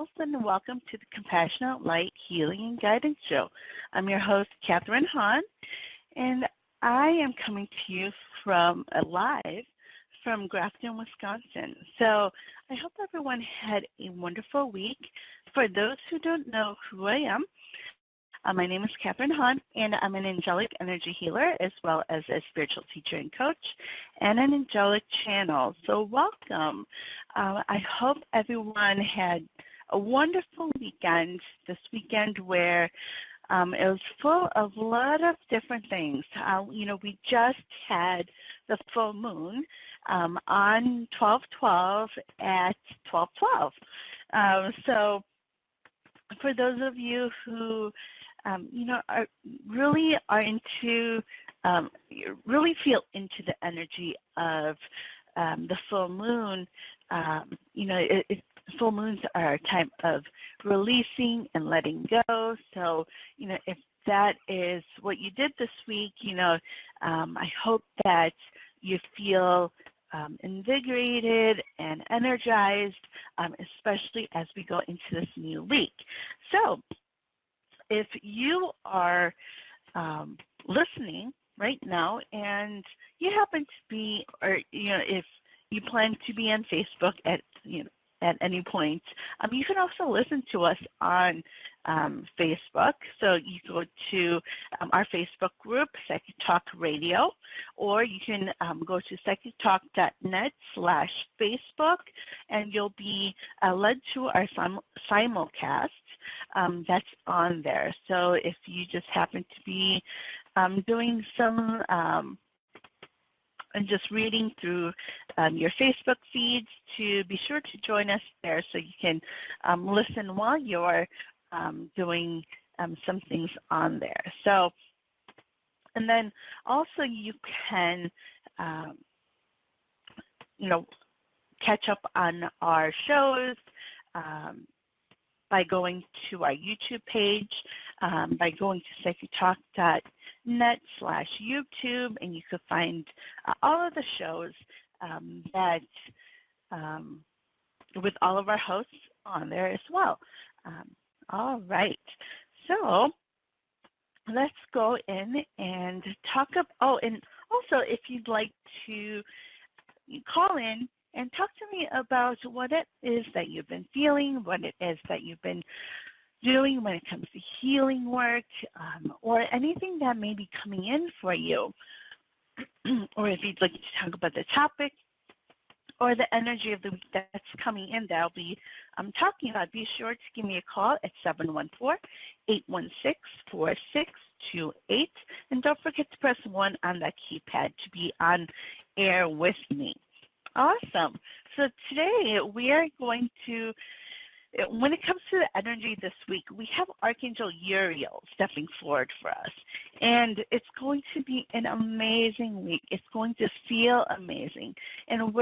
gals, and welcome to the Compassionate Light Healing and Guidance Show. I'm your host, Catharine Han, and I am coming to you from live from Grafton, Wisconsin. So I hope everyone had a wonderful week. For those who don't know who I am, my name is Catharine Han, and I'm an angelic energy healer as well as a spiritual teacher and coach and an angelic channel. So welcome. I hope everyone had a wonderful weekend this weekend where it was full of a lot of different things. We just had the full moon on 12/12 at 12/12. So for those of you who really feel into the energy of the full moon. Full moons are a time of releasing and letting go. So, if that is what you did this week, I hope that you feel invigorated and energized, especially as we go into this new week. So, if you are listening right now and you happen to be, or if you plan to be on Facebook at any point, you can also listen to us on Facebook. So you go to our Facebook group, Psychic Talk Radio, or you can go to psychictalk.net/Facebook, and you'll be led to our simulcast that's on there. So if you just happen to be doing some and just reading through your Facebook feeds, to be sure to join us there so you can listen while you're doing some things on there. So, and then also you can, catch up on our shows by going to our YouTube page, by going to psychictalk.net/YouTube, and you can find all of the shows that with all of our hosts on there as well. All right, so let's go in and talk about, and also if you'd like to call in and talk to me about what it is that you've been feeling, what it is that you've been doing when it comes to healing work, or anything that may be coming in for you. Or if you'd like to talk about the topic or the energy of the week that's coming in that I'll be talking about, be sure to give me a call at 714-816-4628. And don't forget to press 1 on that keypad to be on air with me. Awesome. So today we are going to, when it comes to the energy this week, we have Archangel Uriel stepping forward for us. And it's going to be an amazing week. It's going to feel amazing. And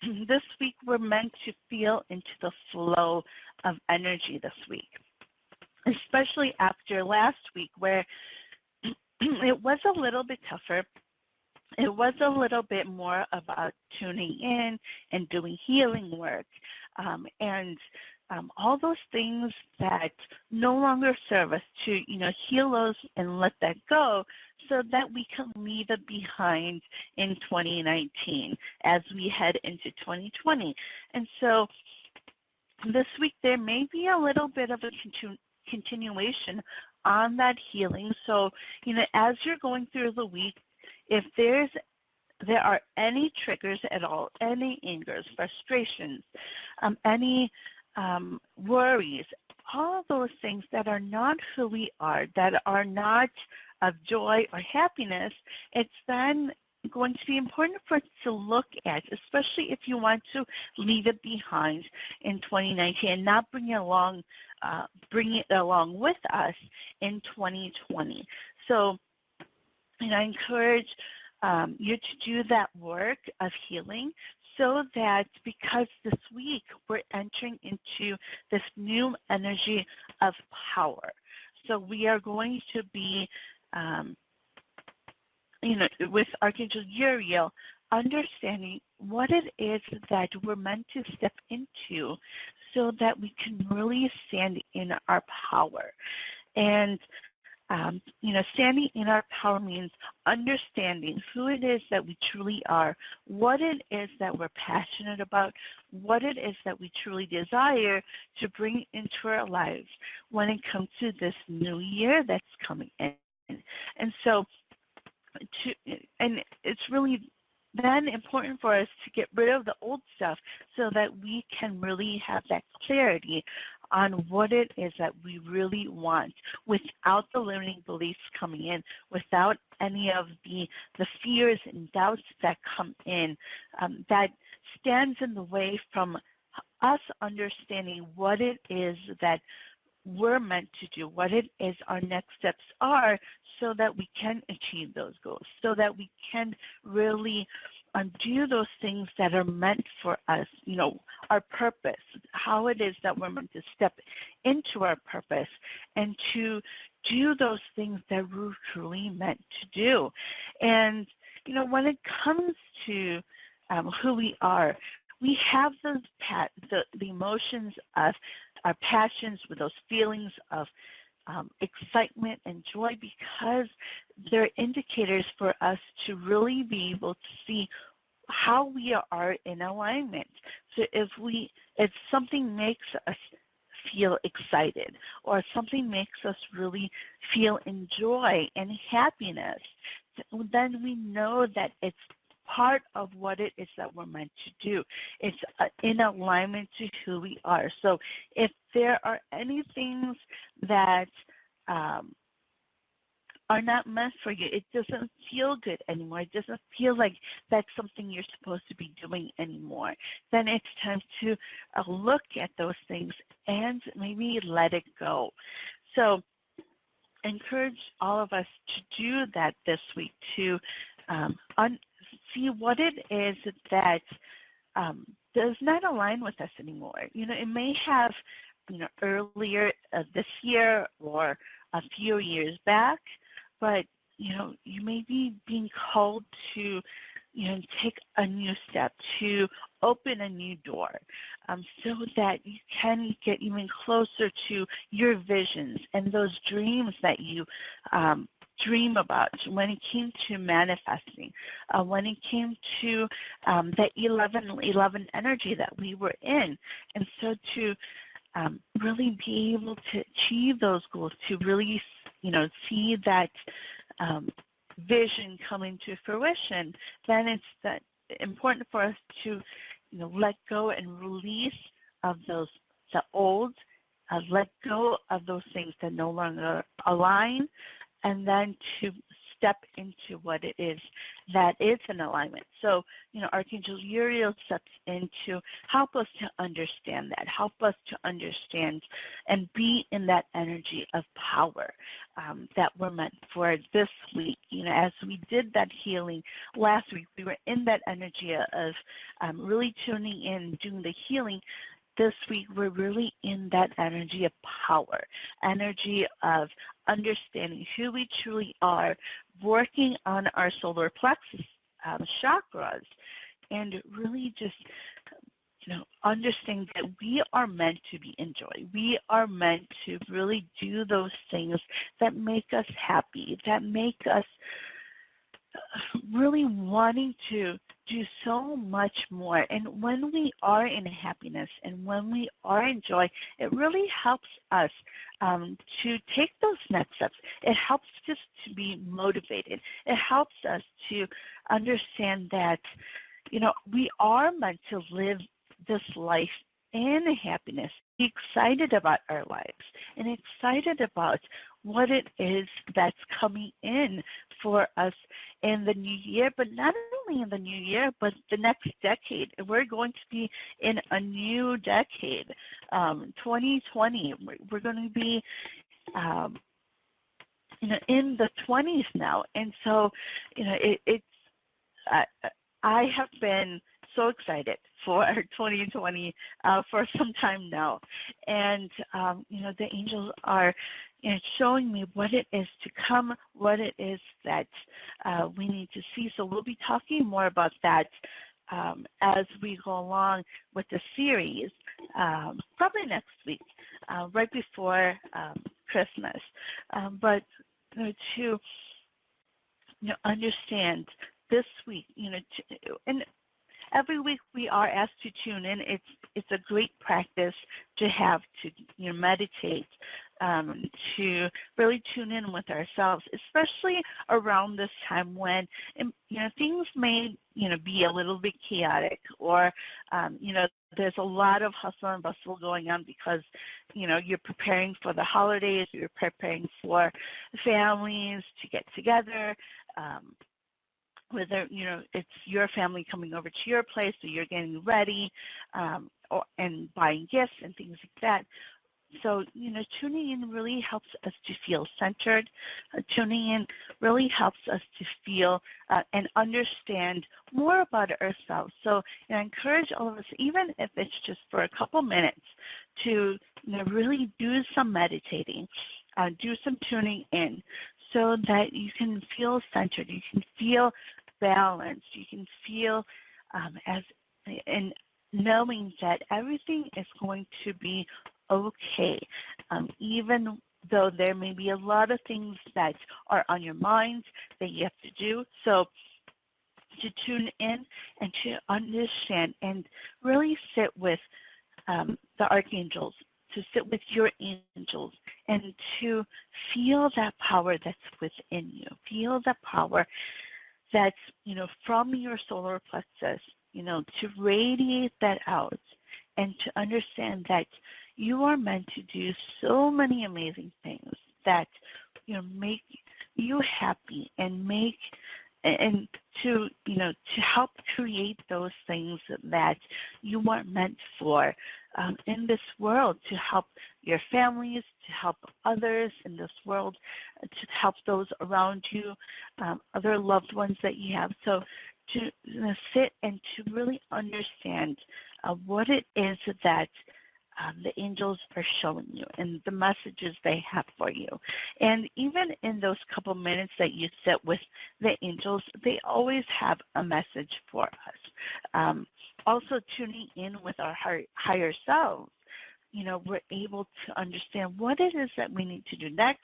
this week we're meant to feel into the flow of energy this week, especially after last week where it was a little bit tougher. It was a little bit more about tuning in and doing healing work, and all those things that no longer serve us, to heal those and let that go so that we can leave it behind in 2019 as we head into 2020. And so this week there may be a little bit of a continuation on that healing. So as you're going through the week, if there are any triggers at all, any angers, frustrations, any worries, all those things that are not who we are, that are not of joy or happiness, it's then going to be important for us to look at, especially if you want to leave it behind in 2019 and not bring it along with us in 2020. So, and I encourage you to do that work of healing, so that because this week we're entering into this new energy of power. So we are going to be, with Archangel Uriel, understanding what it is that we're meant to step into so that we can really stand in our power. And standing in our power means understanding who it is that we truly are, what it is that we're passionate about, what it is that we truly desire to bring into our lives when it comes to this new year that's coming in. And so, and it's really then important for us to get rid of the old stuff so that we can really have that clarity on what it is that we really want without the limiting beliefs coming in, without any of the fears and doubts that come in that stands in the way from us understanding what it is that we're meant to do, what it is our next steps are, so that we can achieve those goals, so that we can really do those things that are meant for us, our purpose, how it is that we're meant to step into our purpose and to do those things that we're truly meant to do. And, when it comes to who we are, we have those the emotions of our passions, with those feelings of excitement and joy, because they're indicators for us to really be able to see how we are in alignment. So if something makes us feel excited, or something makes us really feel in joy and happiness, then we know that it's part of what it is that we're meant to do. It's in alignment to who we are. So if there are any things that are not meant for you, it doesn't feel good anymore, it doesn't feel like that's something you're supposed to be doing anymore, then it's time to look at those things and maybe let it go. So I encourage all of us to do that this week, to see what it is that does not align with us anymore. It may have, earlier this year or a few years back, but, you may be being called to, take a new step, to open a new door, so that you can get even closer to your visions and those dreams that you dream about when it came to manifesting, when it came to that 11 energy that we were in. And so to really be able to achieve those goals, to really, see that vision come into fruition, then it's that important for us to, let go and release of the old, let go of those things that no longer align, and then to step into what it is that is in alignment. So, Archangel Uriel steps in to help us to understand that, help us to understand and be in that energy of power that we're meant for this week. As we did that healing last week, we were in that energy of really tuning in, doing the healing. This week, we're really in that energy of power, energy of understanding who we truly are, working on our solar plexus chakras, and really just, understanding that we are meant to be in joy. We are meant to really do those things that make us happy, that make us really wanting to do so much more. And when we are in happiness and when we are in joy, it really helps us to take those next steps. It helps us to be motivated. It helps us to understand that, we are meant to live this life in happiness, be excited about our lives, and excited about what it is that's coming in for us in the new year, but not only in the new year, but the next decade. We're going to be in a new decade, 2020. We're going to be, in the 20s now. And so, I have been so excited for 2020 for some time now. And, the angels are showing me what it is to come, what it is that we need to see. So we'll be talking more about that as we go along with the series, probably next week, right before Christmas. But to understand this week, and every week we are asked to tune in. It's a great practice to have to meditate, to really tune in with ourselves, especially around this time when things may be a little bit chaotic, or there's a lot of hustle and bustle going on because you're preparing for the holidays, you're preparing for families to get together. Whether it's your family coming over to your place, so you're getting ready, and buying gifts and things like that. So tuning in really helps us to feel centered. Tuning in really helps us to feel and understand more about ourselves. So I encourage all of us, even if it's just for a couple minutes, to really do some meditating, do some tuning in, so that you can feel centered, you can feel balanced, you can feel and knowing that everything is going to be okay, even though there may be a lot of things that are on your mind that you have to do. So to tune in and to understand and really sit with the archangels, to sit with your angels, and to feel that power that's within you. Feel the power that's, from your solar plexus, to radiate that out, and to understand that you are meant to do so many amazing things that, make you happy, and to help create those things that you are meant for in this world, to help your families, to help others in this world, to help those around you, other loved ones that you have. So to sit and to really understand what it is that the angels are showing you and the messages they have for you. And even in those couple minutes that you sit with the angels, they always have a message for us. Also tuning in with our higher selves, we're able to understand what it is that we need to do next,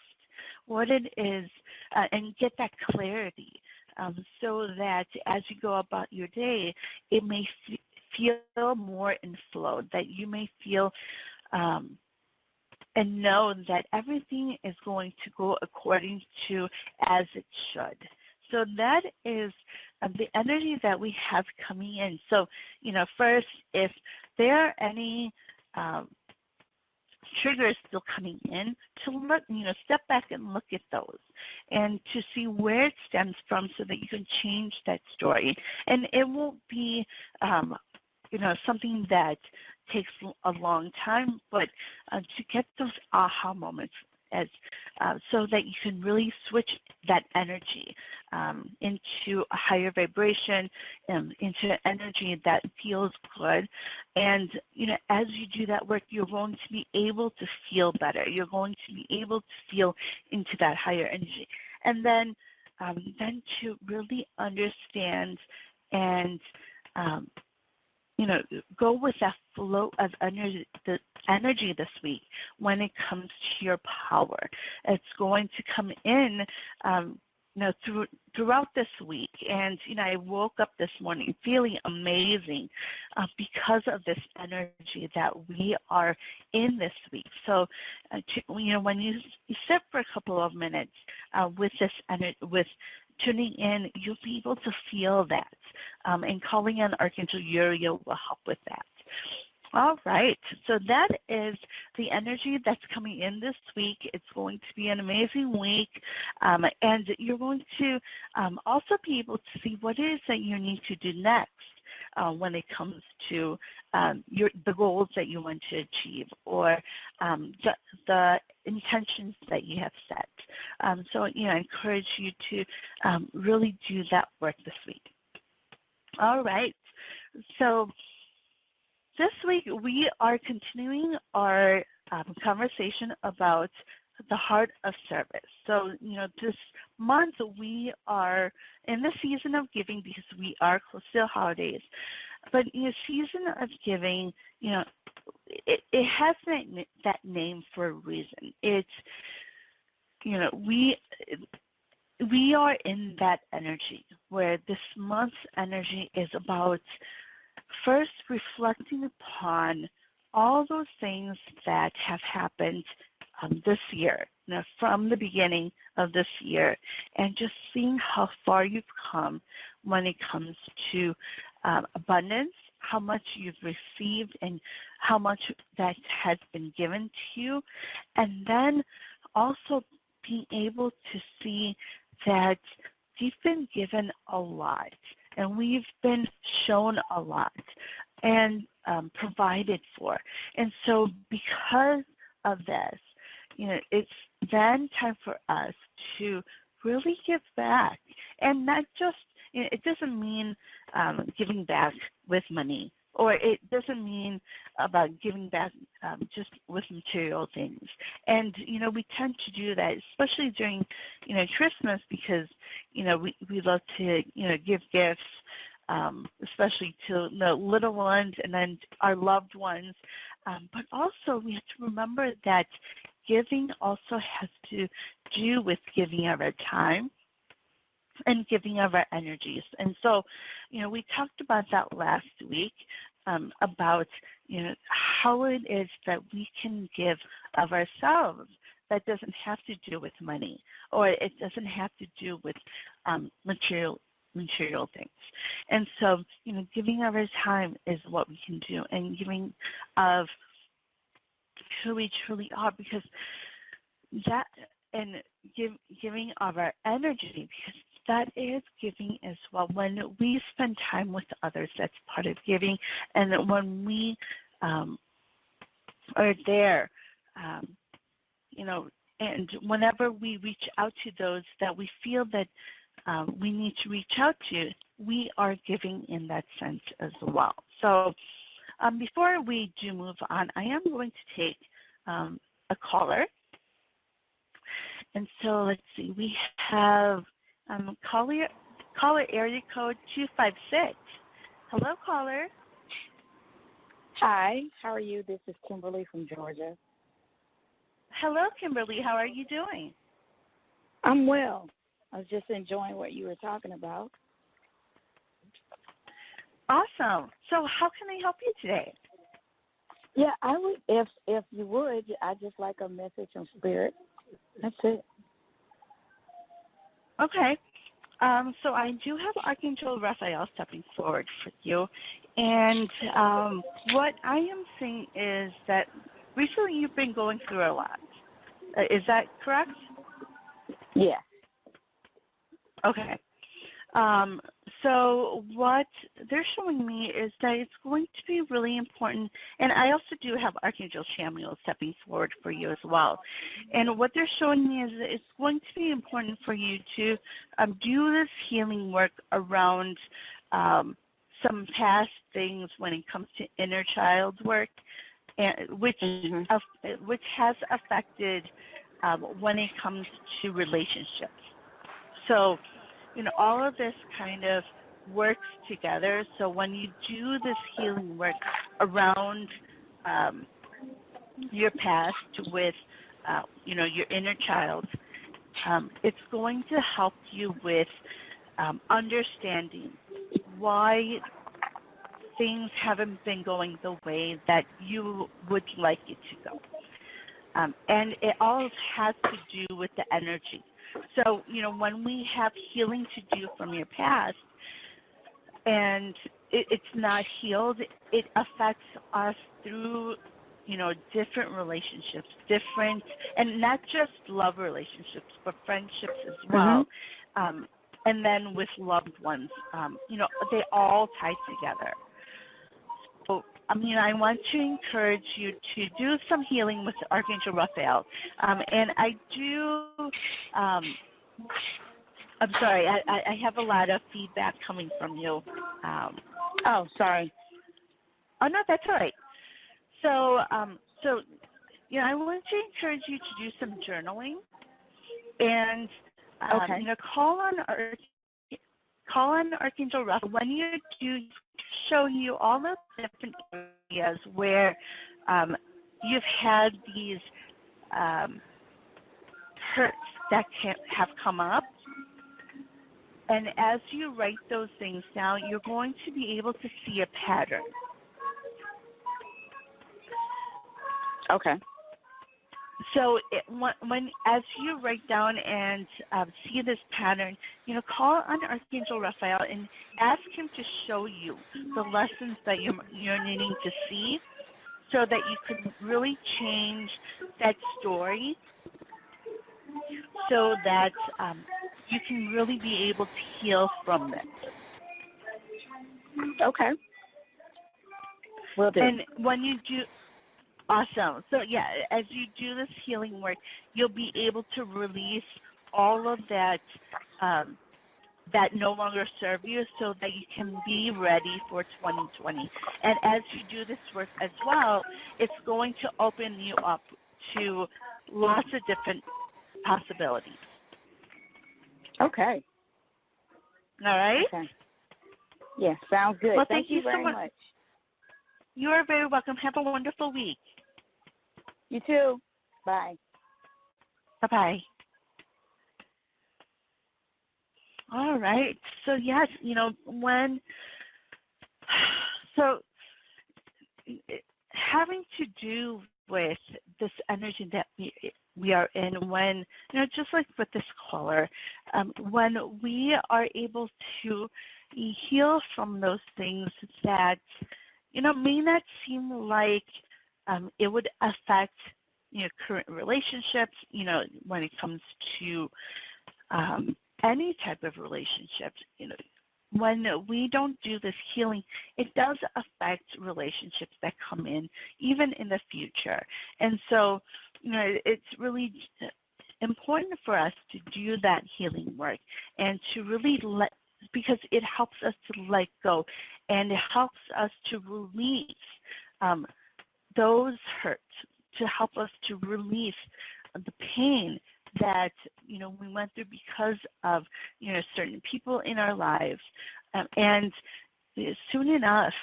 what it is, and get that clarity, so that as you go about your day, it may feel more in flow, that you may feel and know that everything is going to go according to as it should. So that is the energy that we have coming in. So, first, if there are any triggers still coming in, to look, step back and look at those and to see where it stems from, so that you can change that story. And it won't be something that takes a long time, but to get those aha moments, as so that you can really switch that energy into a higher vibration, into energy that feels good. And as you do that work, you're going to be able to feel better. You're going to be able to feel into that higher energy, and then to really understand and go with that flow of energy this week when it comes to your power. It's going to come in, throughout this week. And, I woke up this morning feeling amazing because of this energy that we are in this week. So, when you sit for a couple of minutes with this with tuning in, you'll be able to feel that. And calling on Archangel Uriel will help with that. All right, so that is the energy that's coming in this week. It's going to be an amazing week, and you're going to also be able to see what it is that you need to do next when it comes to the goals that you want to achieve, or the intentions that you have set. So, I encourage you to really do that work this week. All right, so this week we are continuing our conversation about the heart of service. So, this month we are in the season of giving because we are close to the holidays. But in the season of giving, it has that name for a reason. It's, we are in that energy where this month's energy is about first reflecting upon all those things that have happened this year, from the beginning of this year, and just seeing how far you've come when it comes to abundance, how much you've received, and how much that has been given to you, and then also being able to see that you've been given a lot, and we've been shown a lot, and provided for. And so because of this, it's then time for us to really give back. And not just, it doesn't mean giving back with money, or it doesn't mean about giving back just with material things. And, we tend to do that, especially during, Christmas, because, we love to, give gifts, especially to the little ones and then our loved ones. But also we have to remember that giving also has to do with giving of our time and giving of our energies. And so, we talked about that last week, about, how it is that we can give of ourselves. That doesn't have to do with money, or it doesn't have to do with material things. And so, giving of our time is what we can do, and giving of who we truly are, because that, and giving of our energy, because that is giving as well. When we spend time with others, that's part of giving. And when we are there, and whenever we reach out to those that we feel that we need to reach out to, we are giving in that sense as well. So before we do move on, I am going to take a caller. And so let's see, we have caller area code 256. Hello, caller. Hi, how are you? This is Kimberly from Georgia. Hello, Kimberly. How are you doing? I'm well. I was just enjoying what you were talking about. Awesome. So how can I help you today? Yeah, I would, if you would, I'd just like a message from Spirit. That's it. Okay. So I do have Archangel Raphael stepping forward for you. And what I am seeing is that recently you've been going through a lot. Is that correct? Yeah. Okay. So what they're showing me is that it's going to be really important, and I also do have Archangel Chamuel stepping forward for you as well. And what they're showing me is that it's going to be important for you to do this healing work around some past things when it comes to inner child work, and which has affected when it comes to relationships. So, all of this kind of works together. So when you do this healing work around your past with, your inner child, it's going to help you with understanding why things haven't been going the way that you would like it to go. And it all has to do with the energy. So, when we have healing to do from your past and it's not healed, it affects us through, different relationships, and not just love relationships, but friendships as well. And then with loved ones, they all tie together. So, I want to encourage you to do some healing with Archangel Raphael. And I do, I'm sorry, I have a lot of feedback coming from you. Oh, sorry. Oh, no, that's all right. So, I want to encourage you to do some journaling and, Okay. call on Archangel Raphael. When you do, show you all the different areas where you've had these um, hurts that have come up. And as you write those things down, you're going to be able to see a pattern. Okay. So as you write down and see this pattern, call on Archangel Raphael and ask him to show you the lessons that you're needing to see so that you can really change that story so that you can really be able to heal from this. Okay. Will do. And when you do, awesome. So yeah, as you do this healing work, you'll be able to release all of that that no longer serve you so that you can be ready for 2020. And as you do this work as well, it's going to open you up to lots of different possibilities. Okay. All right? Okay. Yeah, sounds good. Well, thank you so very much. You are very welcome. Have a wonderful week. You too. Bye. Bye-bye. All right. So yes, having to do with this energy that we are in when, just like with this caller, when we are able to heal from those things that, may not seem like it would affect, current relationships, when it comes to any type of relationships, when we don't do this healing, it does affect relationships that come in, even in the future. And so, it's really important for us to do that healing work and to really because it helps us to let go and it helps us to release those hurts, to help us to release the pain that we went through because of certain people in our lives, and soon enough,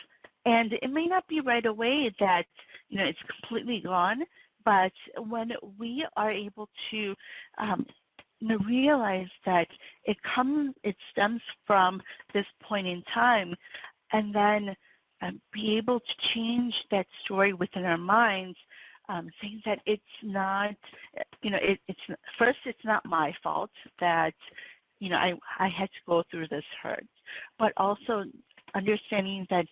and it may not be right away that it's completely gone, but when we are able to realize that it stems from this point in time, and then be able to change that story within our minds, saying that it's not, it's not my fault that, I had to go through this hurt, but also understanding that,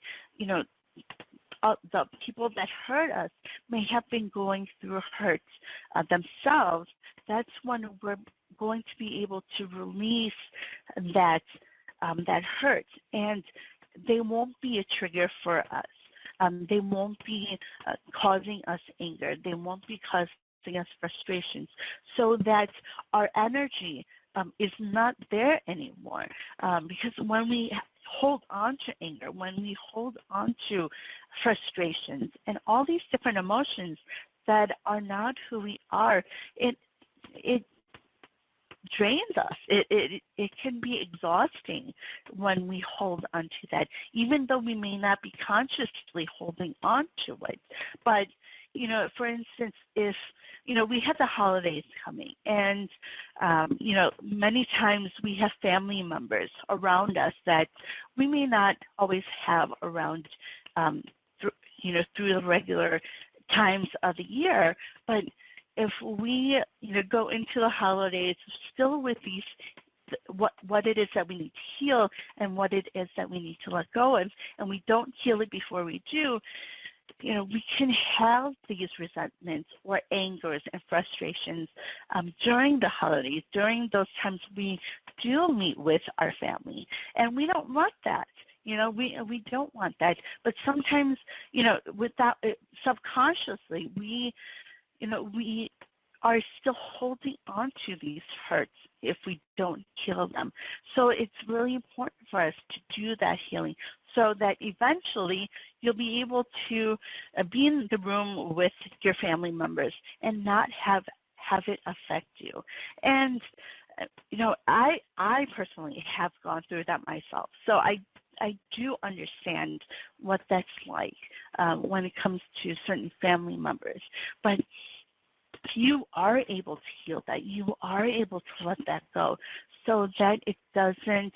the people that hurt us may have been going through hurt themselves. That's when we're going to be able to release that hurt, and they won't be a trigger for us. They won't be causing us anger. They won't be causing us frustrations, so that our energy is not there anymore. Because when we hold on to anger, when we hold on to frustrations and all these different emotions that are not who we are, it drains us. It can be exhausting when we hold on to that, even though we may not be consciously holding on to it. But, for instance, if, we have the holidays coming, and, many times we have family members around us that we may not always have around, through the regular times of the year, but if we go into the holidays still with these what it is that we need to heal and what it is that we need to let go of, and we don't heal it before we do, we can have these resentments or angers and frustrations during the holidays, during those times we do meet with our family, and we don't want that. We don't want that, but sometimes, without subconsciously, we are still holding on to these hurts if we don't heal them. So it's really important for us to do that healing so that eventually you'll be able to be in the room with your family members and not have it affect you. And I personally have gone through that myself, so I do understand what that's like when it comes to certain family members. But you are able to heal that. You are able to let that go so that it doesn't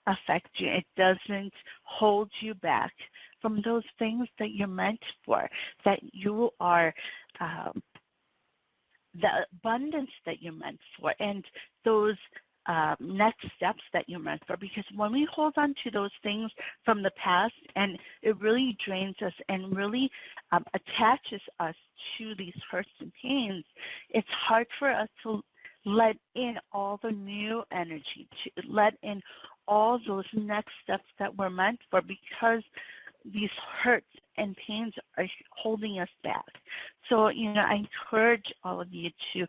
affect you. It doesn't hold you back from those things that you're meant for, that you are, the abundance that you're meant for, and those next steps that you're meant for. Because when we hold on to those things from the past, and it really drains us and really attaches us to these hurts and pains, it's hard for us to let in all the new energy, to let in all those next steps that we're meant for, because these hurts and pains are holding us back. So, I encourage all of you to,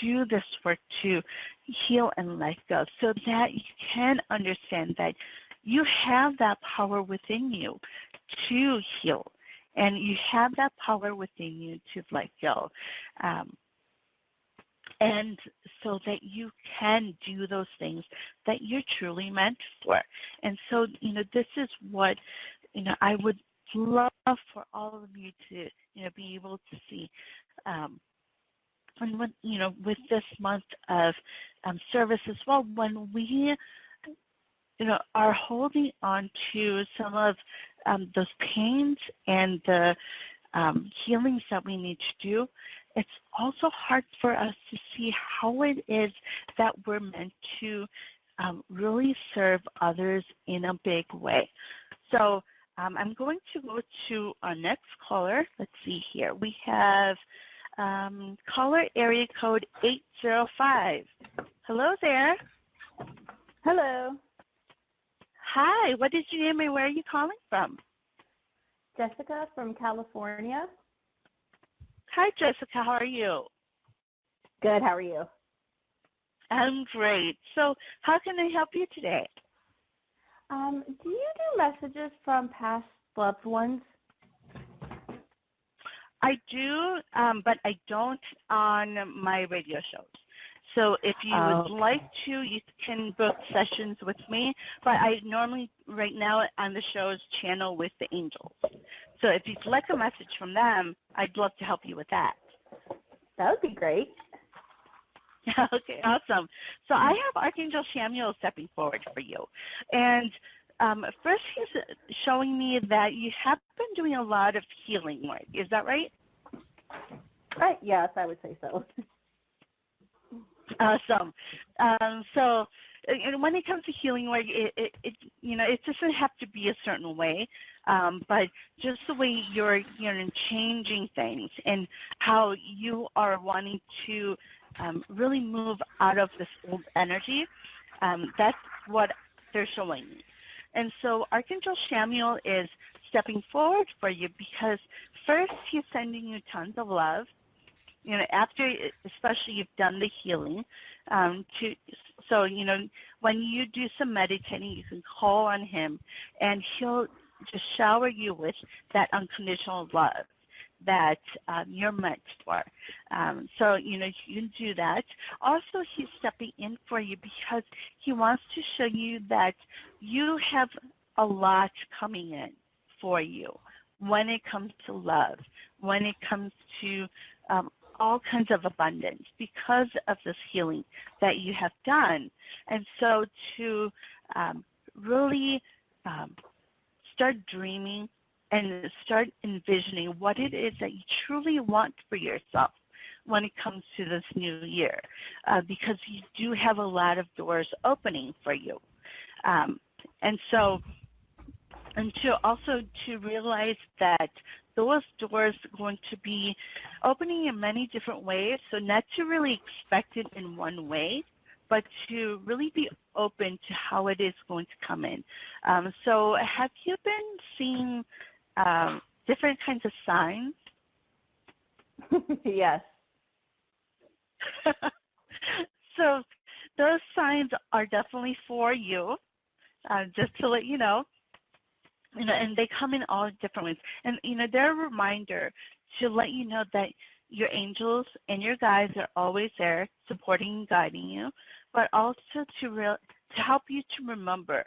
do this work to heal and let go, so that you can understand that you have that power within you to heal, and you have that power within you to let go. And so that you can do those things that you're truly meant for. And so, this is what, I would love for all of you to, be able to see. And when, with this month of service as well, when we, are holding on to some of those pains and the healings that we need to do, it's also hard for us to see how it is that we're meant to really serve others in a big way. So I'm going to go to our next caller. Let's see here. We have caller area code 805. Hello there. Hello. Hi, what is your name and where are you calling from? Jessica from California. Hi, Jessica. How are you? Good. How are you? I'm great. So how can I help you today? Do you do messages from past loved ones? I do, but I don't on my radio shows. So if you would like to, you can book sessions with me, but I normally, right now on the shows, channel with the angels. So if you'd like a message from them, I'd love to help you with that. That would be great. Okay, awesome. So I have Archangel Samuel stepping forward for you. And first he's showing me that you have been doing a lot of healing work. Is that right? Right. Yes, I would say so. Awesome. So and when it comes to healing work, it doesn't have to be a certain way, but just the way you're changing things and how you are wanting to really move out of this old energy, that's what they're showing me. And so Archangel Samuel is stepping forward for you because first he's sending you tons of love. After, especially you've done the healing, so when you do some meditating, you can call on him, and he'll just shower you with that unconditional love that you're meant for. So you can do that. Also, he's stepping in for you because he wants to show you that you have a lot coming in for you when it comes to love, when it comes to all kinds of abundance because of this healing that you have done. And so to really start dreaming and start envisioning what it is that you truly want for yourself when it comes to this new year, because you do have a lot of doors opening for you. And so, and to realize that those doors are going to be opening in many different ways, so not to really expect it in one way, but to really be open to how it is going to come in. So have you been seeing different kinds of signs? Yes. So those signs are definitely for you, just to let you know. and they come in all different ways. And, they're a reminder to let you know that your angels and your guides are always there supporting and guiding you, but also to help you to remember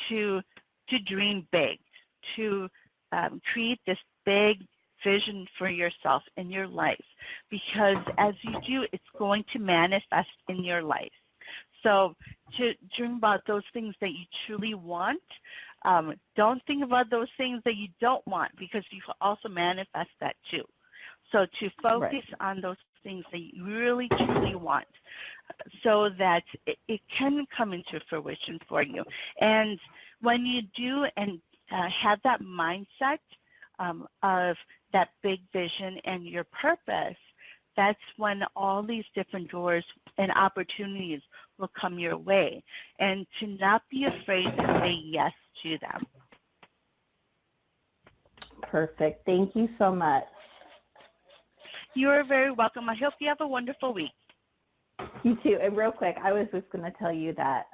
to dream big, to create this big vision for yourself in your life, because as you do, it's going to manifest in your life. So to dream about those things that you truly want. Don't think about those things that you don't want, because you can also manifest that too. So to focus on those things that you really, truly want, so that it can come into fruition for you. And when you do and have that mindset of that big vision and your purpose, that's when all these different doors and opportunities will come your way. And to not be afraid to say yes to them. Perfect. Thank you so much. You are very welcome. I hope you have a wonderful week. You too. And real quick, I was just going to tell you that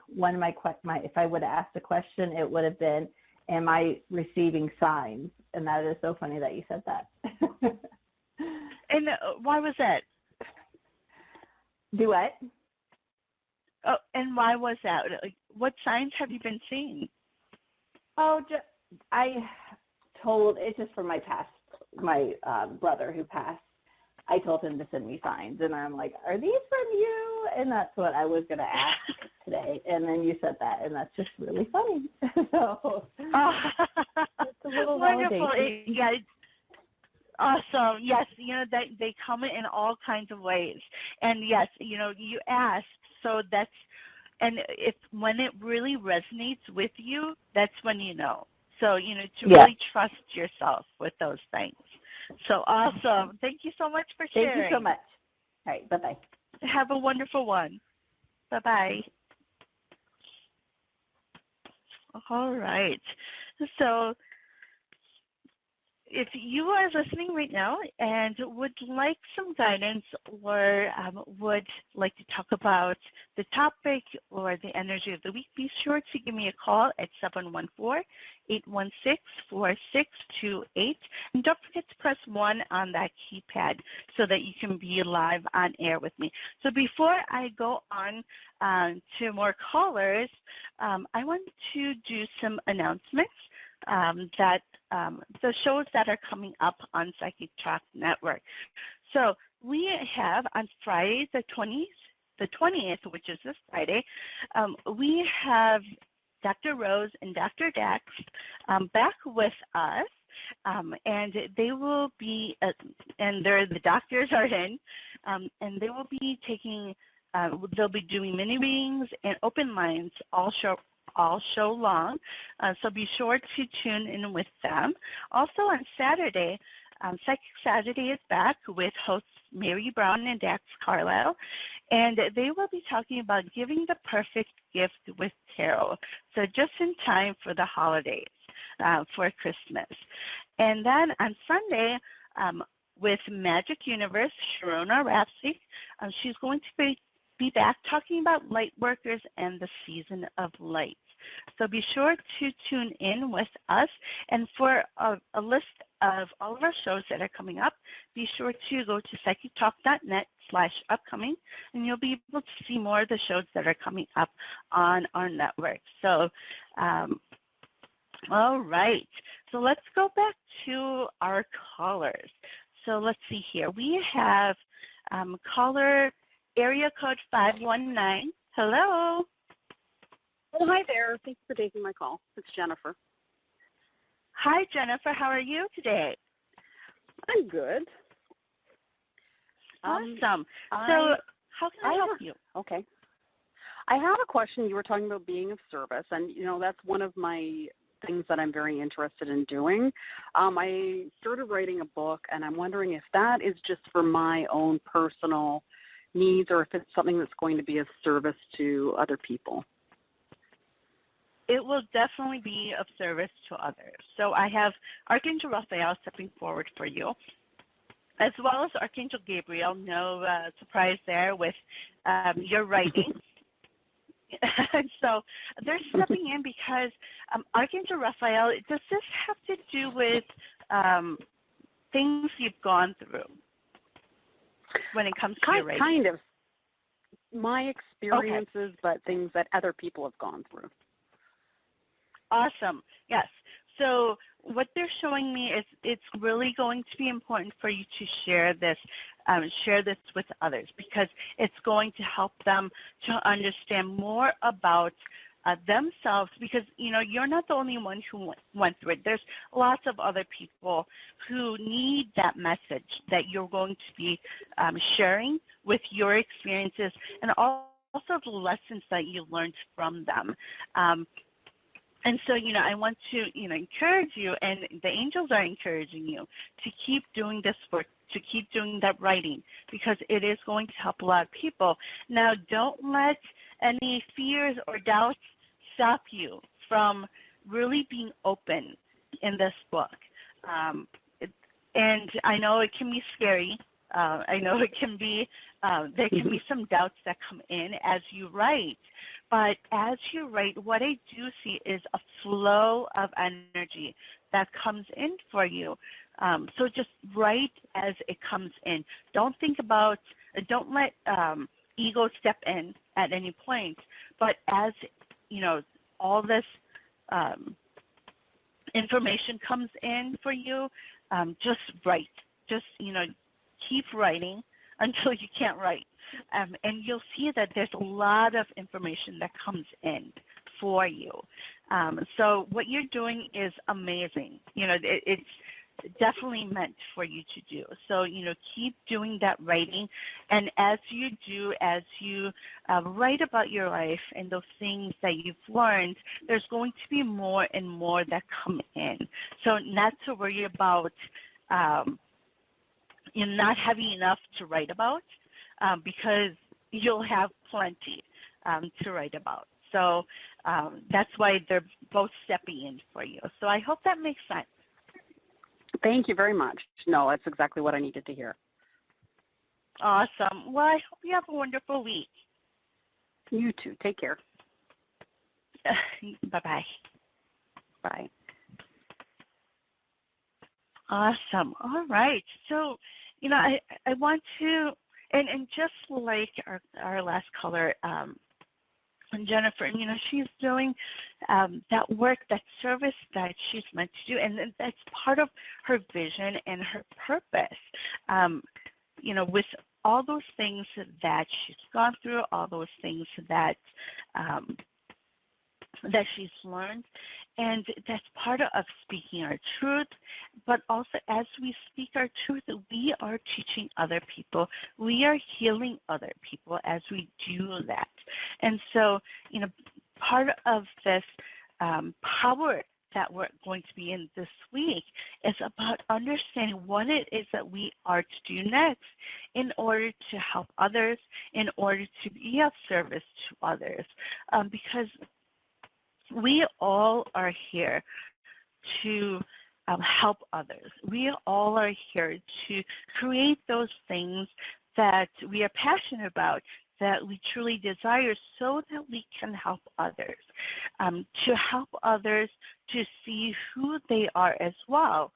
one of my if I would have asked a question, it would have been, am I receiving signs? And that is so funny that you said that. And why was that? Do what? Oh, and why was that? What signs have you been seeing? Oh, I told, it's just for my brother who passed. I told him to send me signs, and I'm like, are these from you? And that's what I was going to ask today. And then you said that, and that's just really funny. So it's a little wonderful. validation. Awesome. Yes, they come in all kinds of ways. And yes, you ask, so and when it really resonates with you, that's when you know. So, to really trust yourself with those things. So awesome. Thank you so much for sharing. Thank you so much. All right, bye-bye. Have a wonderful one. Bye-bye. All right. So if you are listening right now and would like some guidance or would like to talk about the topic or the energy of the week, be sure to give me a call at 714-816-4628. And don't forget to press 1 on that keypad so that you can be live on air with me. So before I go on to more callers, I want to do some announcements that the shows that are coming up on Psychic Talk Network. So we have on Friday the 20th, which is this Friday, we have Dr. Rose and Dr. Dax back with us, and they will be, and the doctors are in, and they will be taking, they'll be doing mini readings and open lines all show long, so be sure to tune in with them. Also on Saturday, Psychic Saturday is back with hosts Mary Brown and Dax Carlisle, and they will be talking about giving the perfect gift with tarot, so just in time for the holidays, for Christmas. And then on Sunday, with Magic Universe, Sharona Rapsik, she's going to be back talking about light workers and the season of light. So be sure to tune in with us. And for a list of all of our shows that are coming up, be sure to go to psychictalk.net/upcoming, and you'll be able to see more of the shows that are coming up on our network. So, all right. So let's go back to our callers. So let's see here. We have caller area code 519. Hello. Oh, hi there. Thanks for taking my call. It's Jennifer. Hi, Jennifer. How are you today? I'm good. Awesome. So how can I help you? Okay. I have a question. You were talking about being of service, and, that's one of my things that I'm very interested in doing. I started writing a book, and I'm wondering if that is just for my own personal needs or if it's something that's going to be of service to other people. It will definitely be of service to others. So I have Archangel Raphael stepping forward for you, as well as Archangel Gabriel. No surprise there with your writing. So they're stepping in because Archangel Raphael, does this have to do with things you've gone through when it comes to your writing? Kind of. My experiences, Okay. but things that other people have gone through. Awesome. Yes. So what they're showing me is it's really going to be important for you to share this with others, because it's going to help them to understand more about themselves, because you're not the only one who went through it. There's lots of other people who need that message that you're going to be sharing with your experiences, and also the lessons that you learned from them. And so, I want to, encourage you, and the angels are encouraging you to keep doing this work, to keep doing that writing, because it is going to help a lot of people. Now, don't let any fears or doubts stop you from really being open in this book. And I know it can be scary. I know it can be, there can be some doubts that come in as you write. But as you write, what I do see is a flow of energy that comes in for you. So just write as it comes in. Don't think about, don't let ego step in at any point. But as, all this information comes in for you, just write. Just, keep writing until you can't write. And you'll see that there's a lot of information that comes in for you. So what you're doing is amazing. It's definitely meant for you to do. So, keep doing that writing. And as you do, as you write about your life and those things that you've learned, there's going to be more and more that come in. So not to worry about not having enough to write about, because you'll have plenty to write about. So that's why they're both stepping in for you. So I hope that makes sense. Thank you very much. No, that's exactly what I needed to hear. Awesome. Well, I hope you have a wonderful week. You too. Take care. Bye-bye. Bye. Awesome. All right. So, I want to, and just like our last caller, Jennifer, she's doing that work, that service that she's meant to do, and that's part of her vision and her purpose. With all those things that she's gone through, all those things that that she's learned, and that's part of speaking our truth. But also, as we speak our truth, we are teaching other people. We are healing other people as we do that. And so, part of this power that we're going to be in this week is about understanding what it is that we are to do next in order to help others, in order to be of service to others, because we all are here to help others. We all are here to create those things that we are passionate about, that we truly desire, so that we can help others, to help others to see who they are as well,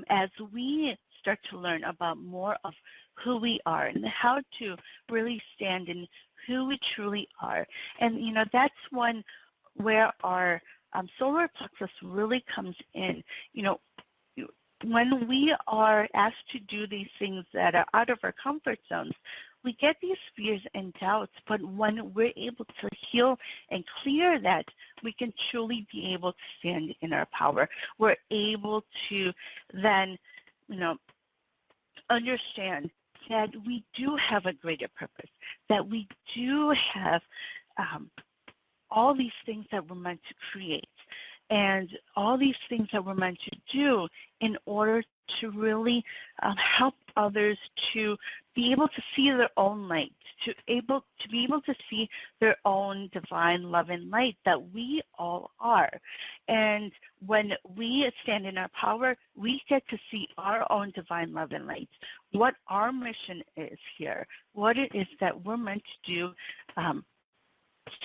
as we start to learn about more of who we are and how to really stand in who we truly are. And, that's one where our solar plexus really comes in. When we are asked to do these things that are out of our comfort zones, we get these fears and doubts, but when we're able to heal and clear that, we can truly be able to stand in our power. We're able to then, understand that we do have a greater purpose, that we do have all these things that we're meant to create, and all these things that we're meant to do in order to really help others to be able to see their own light, to be able to see their own divine love and light that we all are. And when we stand in our power, we get to see our own divine love and light, what our mission is here, what it is that we're meant to do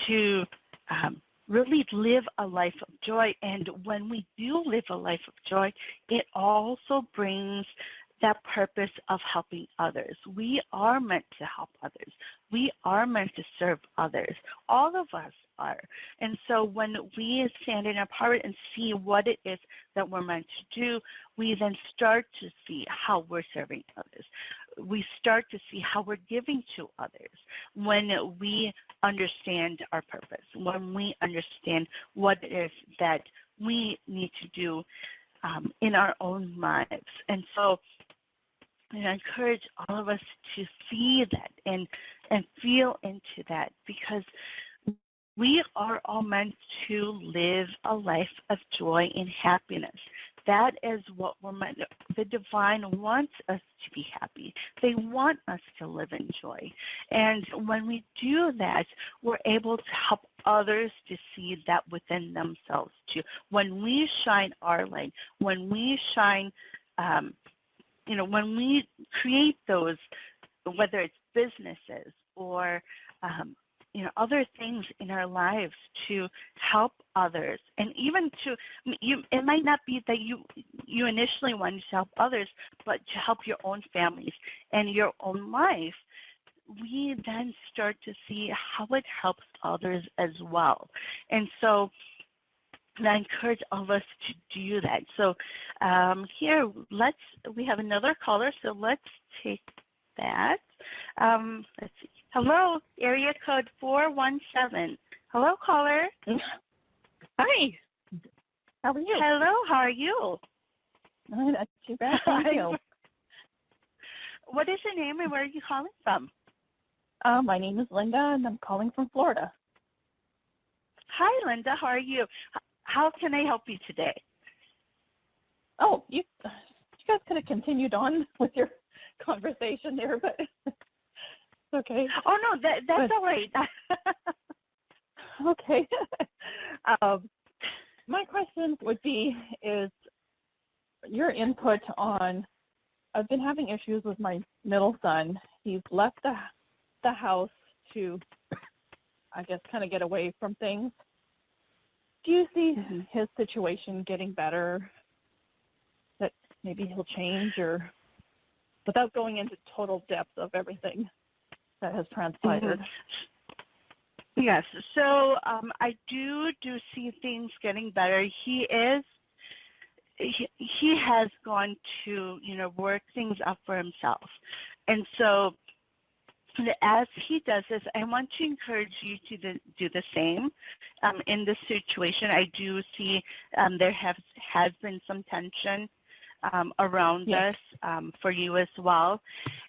to really live a life of joy. And when we do live a life of joy, it also brings that purpose of helping others. We are meant to help others. We are meant to serve others. All of us are. And so when we stand in our power and see what it is that we're meant to do, we then start to see how we're serving others. We start to see how we're giving to others when we understand our purpose, when we understand what it is that we need to do in our own lives. And so I encourage all of us to see that and feel into that, because we are all meant to live a life of joy and happiness. That is what we're meant to. The divine wants us to be happy. They want us to live in joy. And when we do that, we're able to help others to see that within themselves too. When we shine our light, when we shine, when we create those, whether it's businesses or other things in our lives to help others, and even to, it might not be that you initially wanted to help others, but to help your own families and your own life, we then start to see how it helps others as well. And so I encourage all of us to do that. So here, we have another caller, so let's take that. Let's see. Hello, area code 417. Hello, caller. Hi. How are you? Hello, how are you? Not too bad. Thank you. What is your name and where are you calling from? My name is Linda, and I'm calling from Florida. Hi, Linda. How are you? How can I help you today? Oh, you guys could have continued on with your conversation there, but okay. Oh, no, that's all right. Okay. My question would be is your input on, I've been having issues with my middle son. He's left the house to, I guess, kind of get away from things. Do you see his situation getting better, that maybe he'll change, or without going into total depth of everything that has transpired? Yes, so I do see things getting better. He has gone to, work things up for himself. And so as he does this, I want to encourage you to do the same. In this situation, I do see there has been some tension around this for you as well.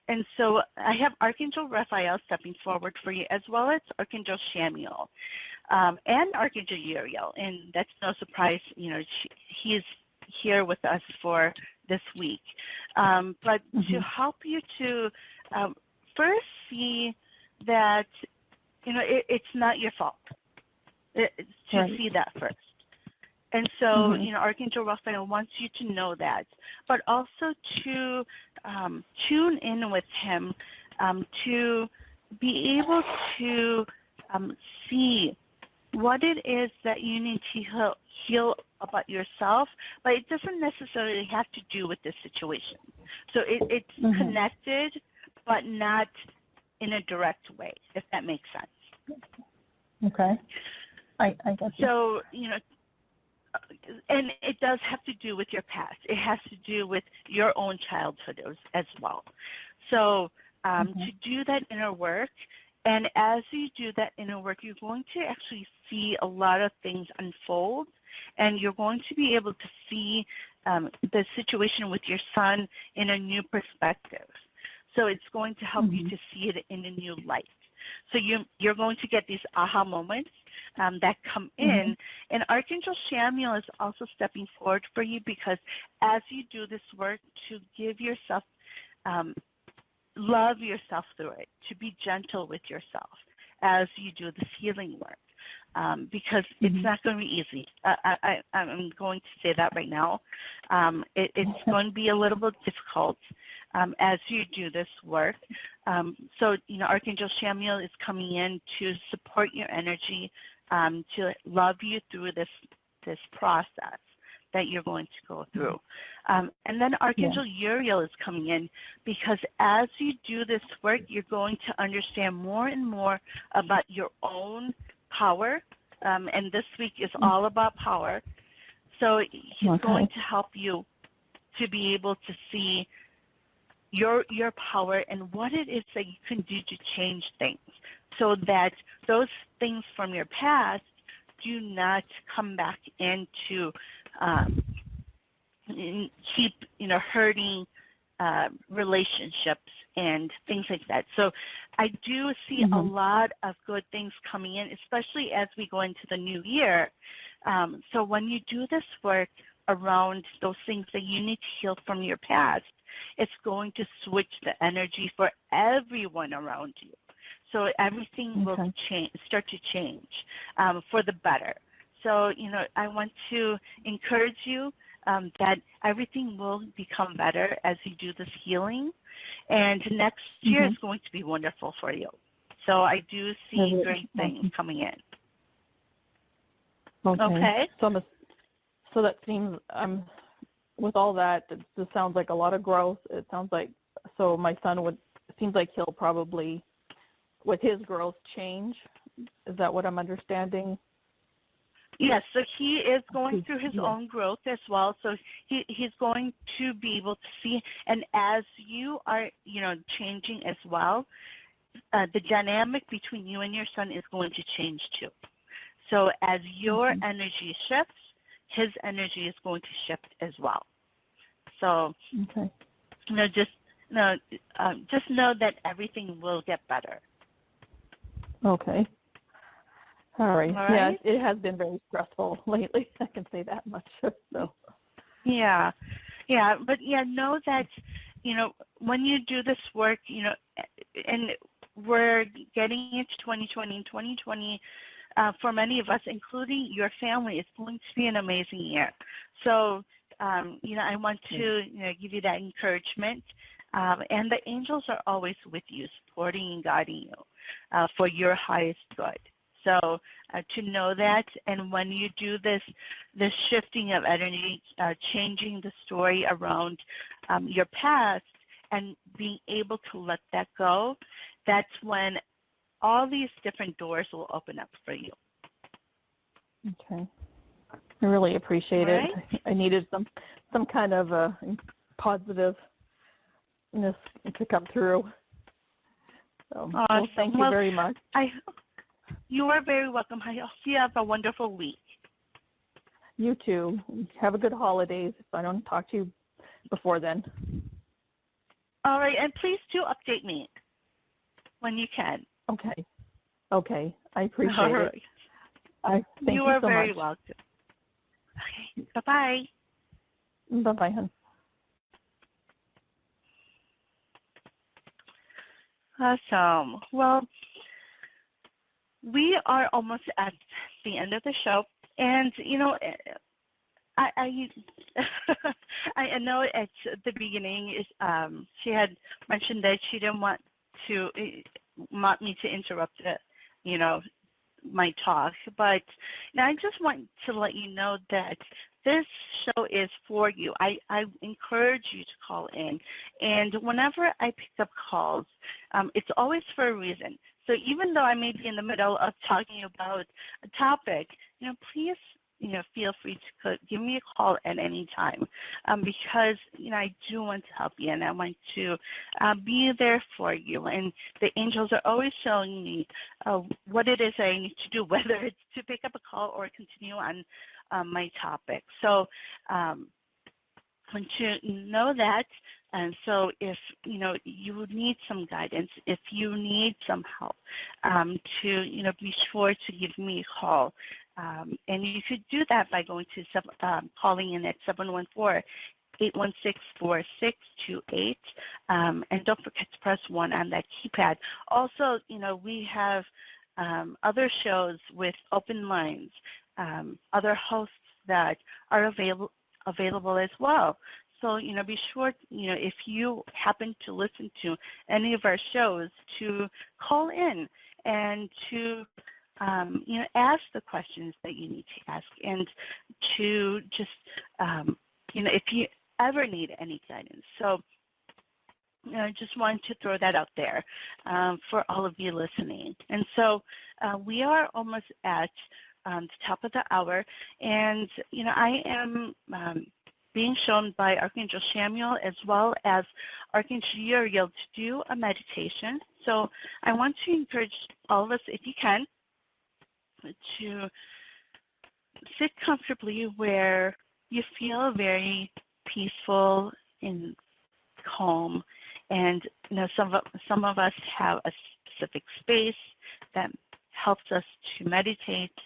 And so I have Archangel Raphael stepping forward for you, as well as Archangel Shamiel and Archangel Uriel. And that's no surprise, he is here with us for this week. But to help you to first see that, it's not your fault. See that first. And so, Archangel Raphael wants you to know that, but also to tune in with him, to be able to see what it is that you need to heal about yourself, but it doesn't necessarily have to do with this situation. So it's connected, but not in a direct way, if that makes sense. Okay. I guess. So, and it does have to do with your past. It has to do with your own childhood as well. So to do that inner work, and as you do that inner work, you're going to actually see a lot of things unfold, and you're going to be able to see the situation with your son in a new perspective. So it's going to help you to see it in a new light. So you're going to get these aha moments that come in. And Archangel Shamiel is also stepping forward for you, because as you do this work, to give yourself, love yourself through it, to be gentle with yourself as you do this healing work. because it's not going to be easy. I'm going to say that right now. It's going to be a little bit difficult as you do this work. So, Archangel Samuel is coming in to support your energy, to love you through this process that you're going to go through. And then Archangel Uriel is coming in because as you do this work, you're going to understand more and more about your own power. And this week is all about power. So he's going to help you to be able to see your power and what it is that you can do to change things so that those things from your past do not come back into keep hurting relationships and things like that. So I do see a lot of good things coming in, especially as we go into the new year. So when you do this work around those things that you need to heal from your past, it's going to switch the energy for everyone around you. So everything will start to change for the better. So, I want to encourage you that everything will become better as you do this healing. And next year is going to be wonderful for you. So I do see great things coming in. Okay. So that seems, with all that, it just sounds like a lot of growth. It sounds like, so my son seems like he'll probably, with his growth, change. Is that what I'm understanding? Yes, so he is going through his own growth as well. So he's going to be able to see, and as you are, changing as well, the dynamic between you and your son is going to change too. So as your energy shifts, his energy is going to shift as well. So, just know that everything will get better. Okay. All right. Yeah, it has been very stressful lately. I can say that much. So. Yeah, but know that, when you do this work, and we're getting into 2020, and 2020, for many of us, including your family, it's going to be an amazing year. So, I want to, give you that encouragement. And the angels are always with you, supporting and guiding you for your highest good. So to know that, and when you do this shifting of energy, changing the story around your past and being able to let that go, that's when all these different doors will open up for you. Okay. I really appreciate it. I needed some kind of positiveness to come through. So, awesome. Well, thank you very much. You are very welcome. I hope you have a wonderful week. You too. Have a good holidays if I don't talk to you before then. All right, and please do update me when you can. Okay. I appreciate it. Thank you are so very much. welcome. Okay, bye-bye. Bye-bye, hon. Awesome. Well, we are almost at the end of the show, and I I know at the beginning she had mentioned that she didn't want me to interrupt my talk, but I just want to let you know that this show is for you. I encourage you to call in, and whenever I pick up calls, it's always for a reason. So even though I may be in the middle of talking about a topic, please, feel free to give me a call at any time because, I do want to help you and I want to be there for you. And the angels are always showing me what it is I need to do, whether it's to pick up a call or continue on my topic. So I want you to know that. And so if, you need some guidance, if you need some help, to, be sure to give me a call. And you could do that by going to calling in at 714-816-4628. And don't forget to press 1 on that keypad. Also, we have other shows with open lines, other hosts that are available as well. So, be sure, if you happen to listen to any of our shows, to call in and to, ask the questions that you need to ask, and to just, if you ever need any guidance. So, I just wanted to throw that out there for all of you listening. And so we are almost at the top of the hour, and I am being shown by Archangel Samuel as well as Archangel Uriel to do a meditation. So I want to encourage all of us, if you can, to sit comfortably where you feel very peaceful and calm. And some of us have a specific space that helps us to meditate.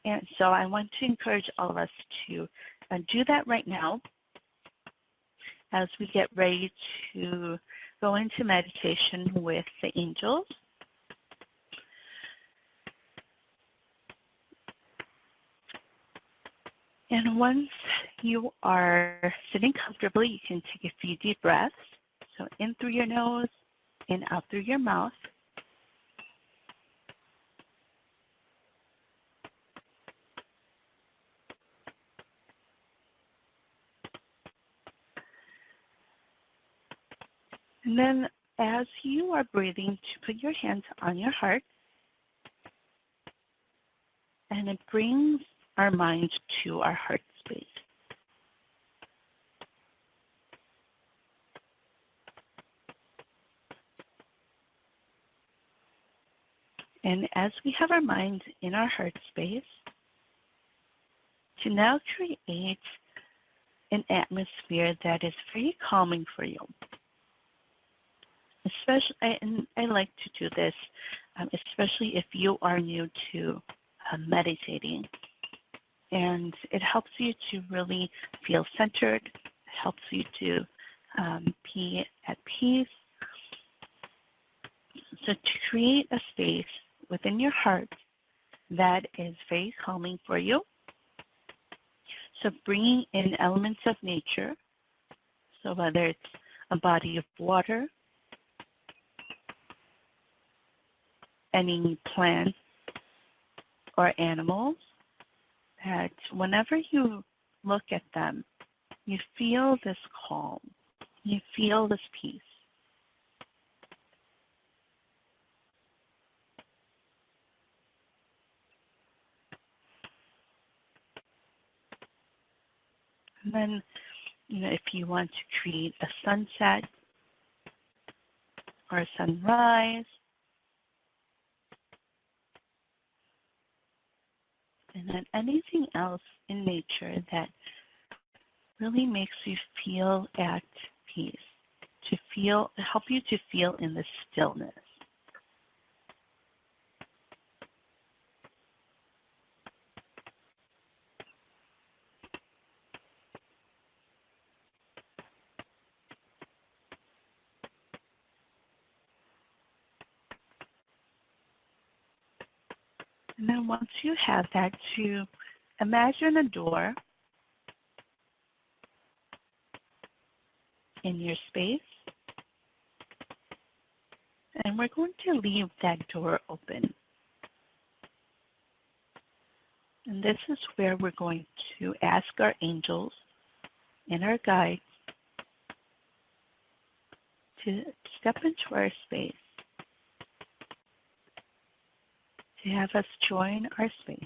And so I want to encourage all of us to do that right now as we get ready to go into meditation with the angels. And once you are sitting comfortably, you can take a few deep breaths. So in through your nose and out through your mouth. And then as you are breathing, to put your hands on your heart, and it brings our minds to our heart space. And as we have our minds in our heart space, to now create an atmosphere that is very calming for you. Especially, and I like to do this, especially if you are new to meditating. And it helps you to really feel centered, helps you to be at peace. So to create a space within your heart that is very calming for you. So bringing in elements of nature, so whether it's a body of water, any plants or animals, that whenever you look at them, you feel this calm, you feel this peace. And then, if you want to create a sunset or a sunrise, and then anything else in nature that really makes you feel at peace, to help you to feel in the stillness. And then once you have that, to imagine a door in your space. And we're going to leave that door open. And this is where we're going to ask our angels and our guides to step into our space, to have us join our space.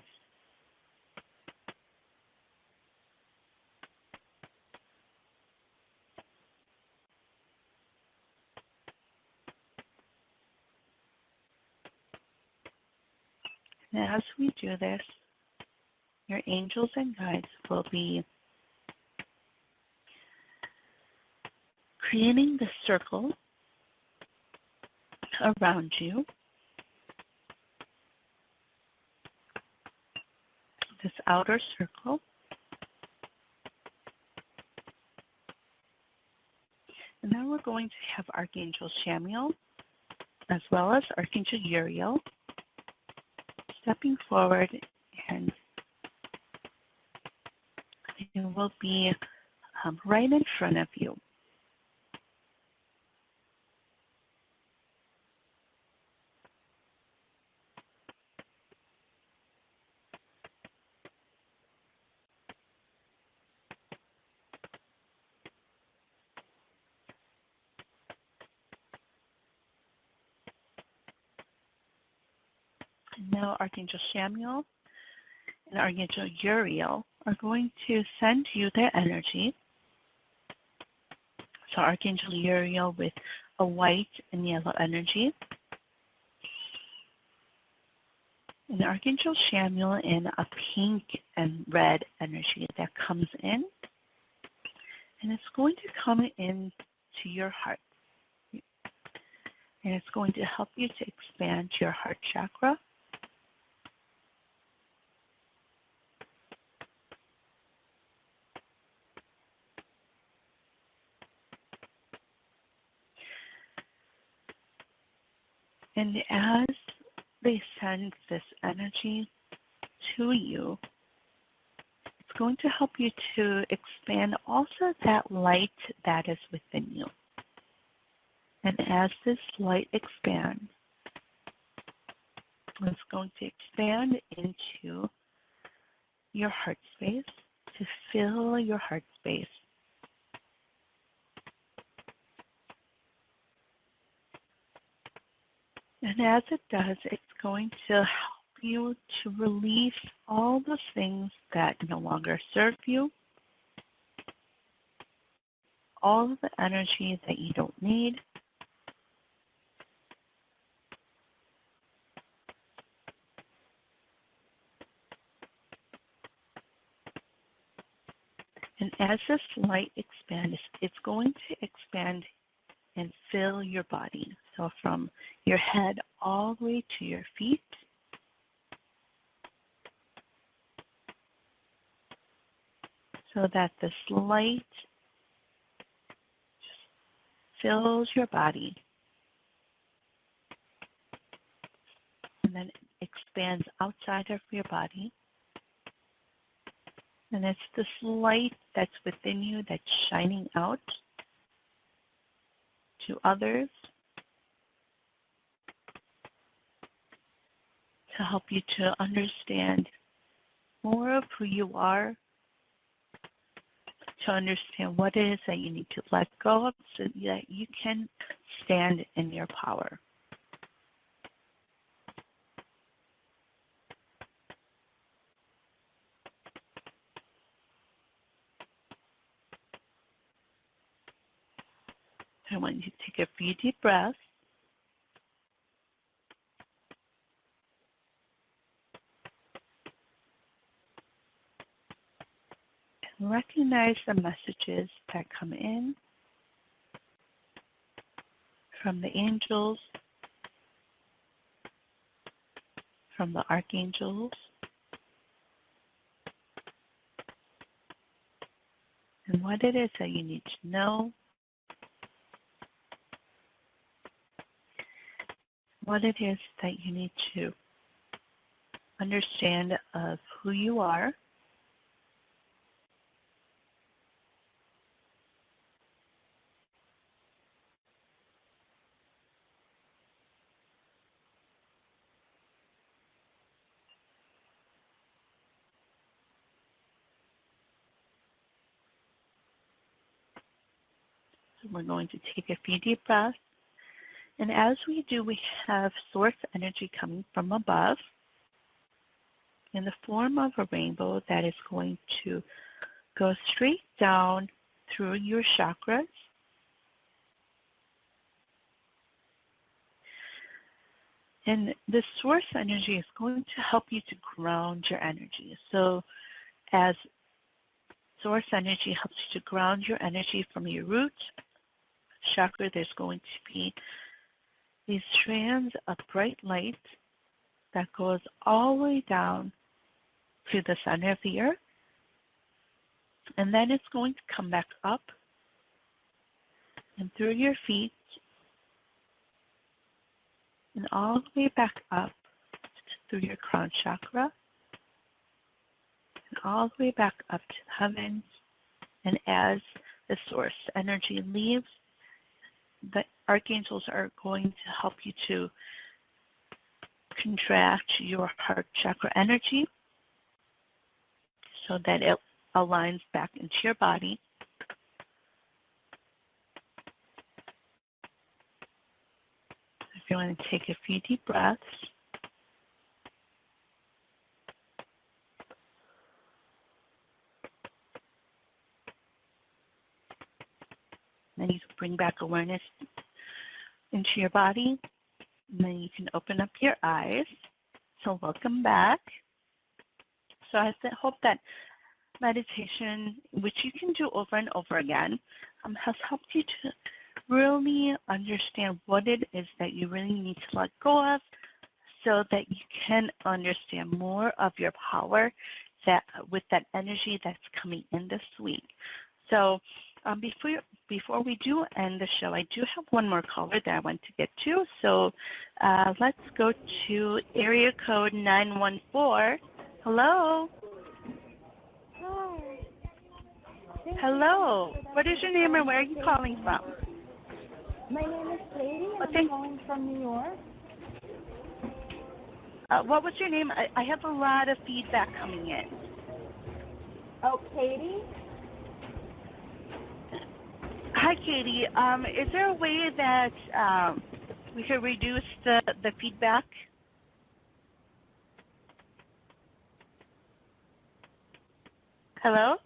And as we do this, your angels and guides will be creating the circle around you, this outer circle. And then we're going to have Archangel Samuel as well as Archangel Uriel stepping forward, and it will be right in front of you. And now Archangel Samuel and Archangel Uriel are going to send you their energy. So Archangel Uriel with a white and yellow energy, and Archangel Samuel in a pink and red energy that comes in, and it's going to come into your heart. And it's going to help you to expand your heart chakra. And as they send this energy to you, it's going to help you to expand also that light that is within you. And as this light expands, it's going to expand into your heart space to fill your heart space. And as it does, it's going to help you to release all the things that no longer serve you, all of the energy that you don't need, and as this light expands, it's going to expand and fill your body. So from your head all the way to your feet. So that this light fills your body and then expands outside of your body. And it's this light that's within you that's shining out to others to help you to understand more of who you are, to understand what it is that you need to let go of so that you can stand in your power. I want you to take a few deep breaths. And recognize the messages that come in from the angels, from the archangels, and what it is that you need to know, what it is that you need to understand of who you are, so we're going to take a few deep breaths. And as we do, we have source energy coming from above in the form of a rainbow that is going to go straight down through your chakras. And this source energy is going to help you to ground your energy. So as source energy helps you to ground your energy from your root chakra, there's going to be these strands of bright light that goes all the way down to the center of the earth. And then it's going to come back up and through your feet and all the way back up through your crown chakra and all the way back up to the heavens. And as the source energy leaves, the archangels are going to help you to contract your heart chakra energy so that it aligns back into your body. If you want to take a few deep breaths. Then you can bring back awareness into your body. And then you can open up your eyes. So welcome back. So I hope that meditation, which you can do over and over again, has helped you to really understand what it is that you really need to let go of so that you can understand more of your power that with that energy that's coming in this week. So before we do end the show, I do have one more caller that I want to get to. So let's go to area code 914. Hello. Hi. Hello. What is your name and where are you calling from? My name is Katie and I'm calling from New York. What was your name? I have a lot of feedback coming in. Oh, Katie? Hi, Katie. Is there a way that we could reduce the feedback? Hello?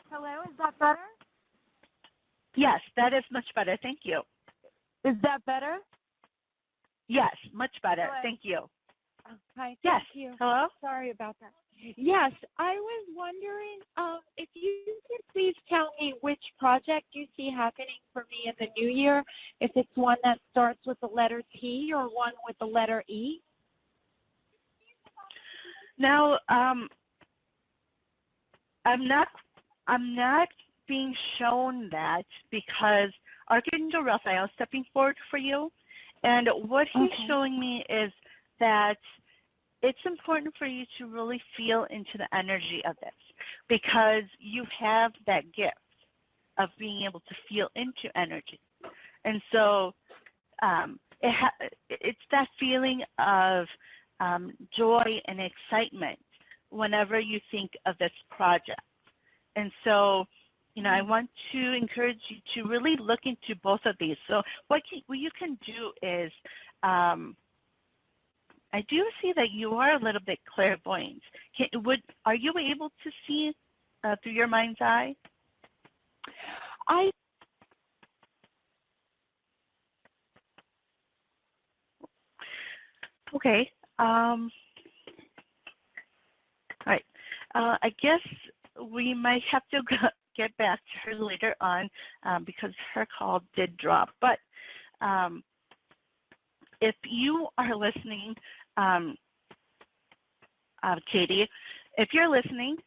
Hello, is that better? Yes, that is much better. Thank you. Is that better? Yes, much better. Hello? Thank you. Oh, hi, Yes. thank you. Hello? Sorry about that. Yes, I was wondering if you could please tell me which project you see happening for me in the new year, if it's one that starts with the letter T or one with the letter E. Now, I'm not being shown that because Archangel Raphael is stepping forward for you, and what he's showing me is that it's important for you to really feel into the energy of this because you have that gift of being able to feel into energy. And so it's that feeling of joy and excitement whenever you think of this project. And so, I want to encourage you to really look into both of these. So what you can do is, I do see that you are a little bit clairvoyant. Are you able to see through your mind's eye? Okay. All right. I guess we might have to get back to her later on because her call did drop. But if you are listening, Katie, if you're listening,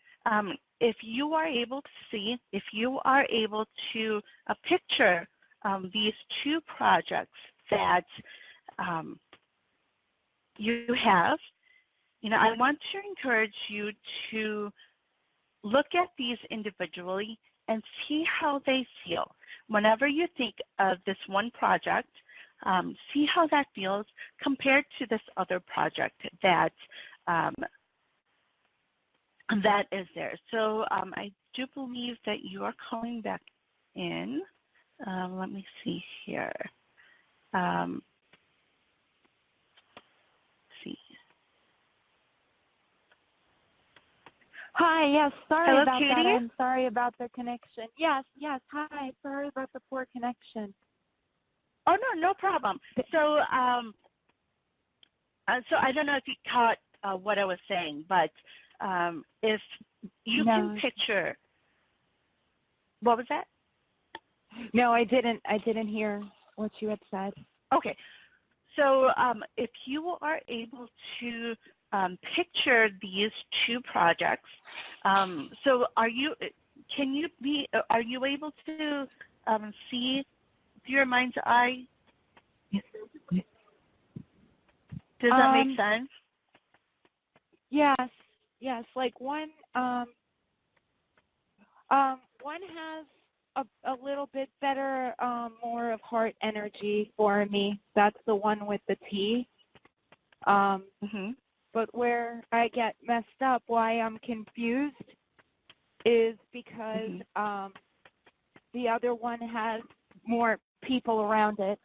if you are able to see, if you are able to picture these two projects that you have, I want to encourage you to look at these individually and see how they feel. Whenever you think of this one project, see how that feels compared to this other project that that is there. So I do believe that you are calling back in. Let me see here. See. Hi, yes, sorry Hello, about Katie? that. I'm sorry about the connection. Yes, hi, sorry about the poor connection. Oh, no problem. So, so I don't know if you caught what I was saying, but if you can picture, what was that? No, I didn't hear what you had said. Okay. So if you are able to picture these two projects, so are you able to see through your mind's eye? Does that make sense? Yes, yes. Like one has a little bit better, more of heart energy for me. That's the one with the T. But where I get messed up, why I'm confused, is because the other one has more people around it.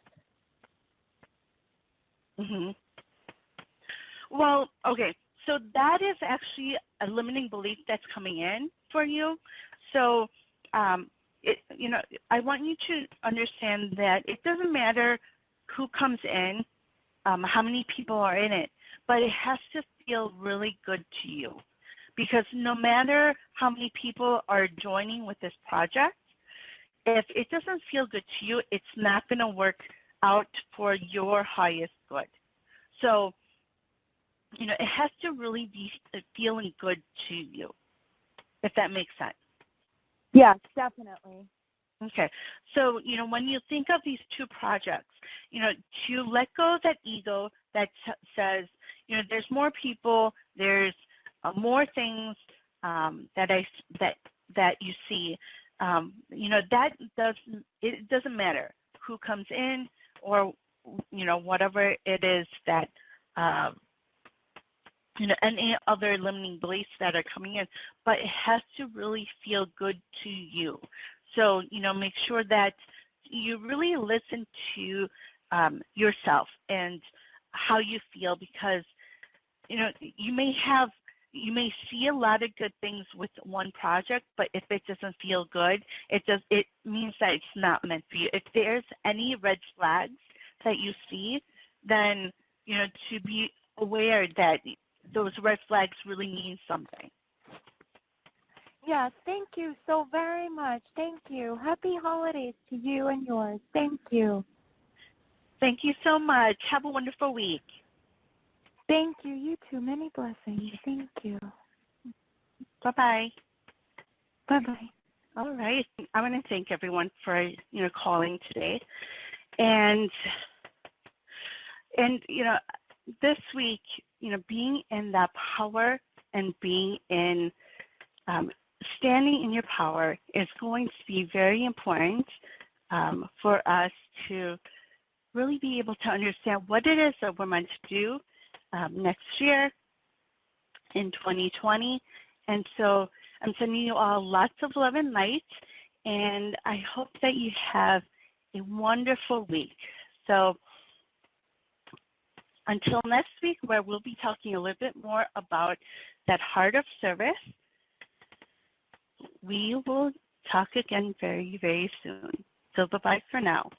Well, okay, so that is actually a limiting belief that's coming in for you. So, I want you to understand that it doesn't matter who comes in, how many people are in it, but it has to feel really good to you. Because no matter how many people are joining with this project, if it doesn't feel good to you, it's not going to work out for your highest good. So, it has to really be feeling good to you, if that makes sense. Yes, definitely. Okay. So, when you think of these two projects, to let go of that ego that says, there's more people, there's more things that you see, it doesn't matter who comes in or, whatever it is that, any other limiting beliefs that are coming in, but it has to really feel good to you. So, make sure that you really listen to yourself and how you feel, because, you may see a lot of good things with one project, but if it doesn't feel good, it means that it's not meant for you. If there's any red flags that you see, then, to be aware that those red flags really mean something. Yes, thank you so very much. Thank you. Happy holidays to you and yours. Thank you. Thank you so much. Have a wonderful week. Thank you. You too. Many blessings. Thank you. Bye-bye. Bye-bye. All right. I want to thank everyone for, calling today. And this week, being in that power and being in standing in your power is going to be very important for us to really be able to understand what it is that we're meant to do next year in 2020. And so I'm sending you all lots of love and light, and I hope that you have a wonderful week. So until next week, where we'll be talking a little bit more about that heart of service, we will talk again very, very soon. So bye-bye for now.